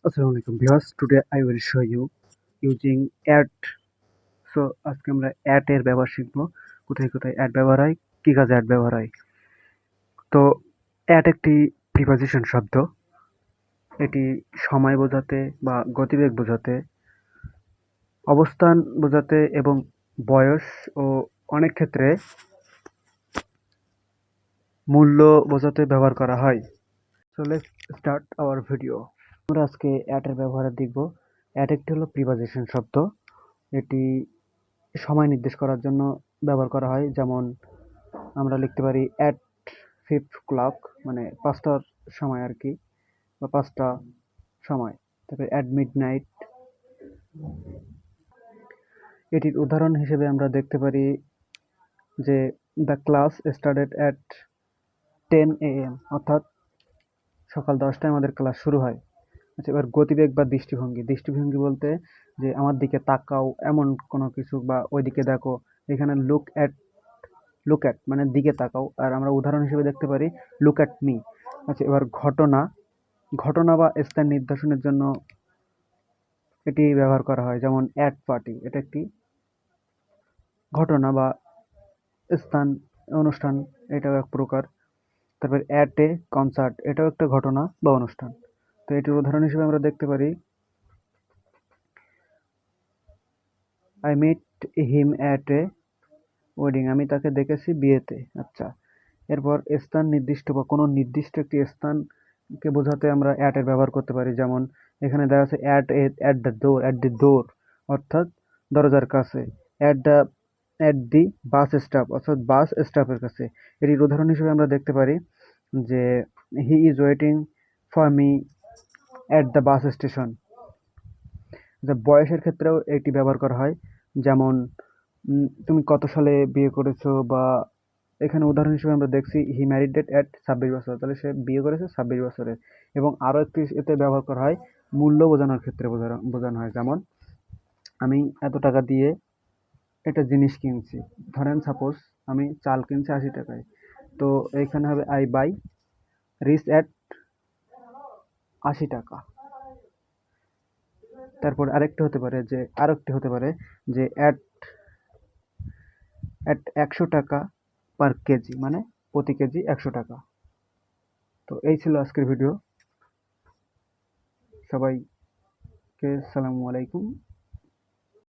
Assalamualaikum viewers. Today I will show you using ad. So আজকে আমরা ad এর ব্যবহার শিখবো। কোথায় কোথায় ad ব্যবহার হয়, কি কাজে ad ব্যবহার হয়। তো ad একটি প্রিপজিশন শব্দ। এটি সময় বোঝাতে বা গতিবেগ বোঝাতে, অবস্থান বোঝাতে এবং বয়স ও অনেক ক্ষেত্রে মূল্য বোঝাতে ব্যবহার করা হয়। So let's start our video. আমরা আজকে ad এর ব্যবহার দেখব। ad একটি হলো প্রিপজিশন শব্দ। এটি সময় নির্দেশ করার জন্য ব্যবহার করা হয়। যেমন আমরা লিখতে পারি অ্যাট 5 o'clock, মানে 5টার সময় আর কি, বা 5টা সময়। তারপরে অ্যাট মিডনাইট। এটির উদাহরণ হিসেবে আমরা দেখতে পারি যে the class started at 10 AM, অর্থাৎ সকাল 10টায় আমাদের ক্লাস শুরু হয়। আচ্ছা, এবার গতিবেগ বা দৃষ্টিভঙ্গি। দৃষ্টিভঙ্গি বলতে যে আমার দিকে তাকাও, এমন কোনো কিছু, বা ওইদিকে দেখো। এখানে লুক অ্যাট মানে দিকে তাকাও। আর আমরা উদাহরণ হিসেবে দেখতে পারি লুক অ্যাট মি। আচ্ছা, এবার ঘটনা। ঘটনা বা স্থান নির্দেশনের জন্য এটি ব্যবহার করা হয়। যেমন অ্যাট পার্টি, এটা একটি ঘটনা বা স্থান, অনুষ্ঠান, এটাও এক প্রকার। তারপর অ্যাট এ কনসার্ট, এটাও একটা ঘটনা বা অনুষ্ঠান। তো এটির উদাহরণ হিসেবে আমরা দেখতে পারি I meet him at a wedding, আমি তাকে দেখেছি বিয়েতে। আচ্ছা, এরপর স্থান নির্দিষ্ট বা কোনো নির্দিষ্ট একটি স্থানকে বোঝাতে আমরা অ্যাট এর ব্যবহার করতে পারি। যেমন এখানে দেখা আছে অ্যাট দি ডোর, অর্থাৎ দরজার কাছে। অ্যাট দি বাস স্টপ, অর্থাৎ বাস স্টপের কাছে। এটির উদাহরণ হিসেবে আমরা দেখতে পারি যে he is waiting for me at the bus station. বয়সের ক্ষেত্রেও এটি ব্যবহার করা হয়। যেমন তুমি কত সালে বিয়ে করেছো, বা এখানে উদাহরণ হিসেবে আমরা দেখছি হি ম্যারিড অ্যাট 26 বছর, তাহলে সে বিয়ে করেছে 26 বছরে। এবং আরও একটি এতে ব্যবহার করা হয় মূল্য বোঝানোর ক্ষেত্রে, বোঝানো হয়। যেমন আমি এত টাকা দিয়ে একটা জিনিস কিনছি। ধরেন সাপোজ আমি চাল কিনছি 80 টাকায়, তো এখানে হবে আই বাই রিচ অ্যাট 80 টাকা। তারপর আরেকটি হতে পারে যে অ্যাট 100 টাকা পার কেজি, মানে প্রতি কেজি 100 টাকা। তো এই ছিল আজকের ভিডিও। সবাইকে সালামু আলাইকুম।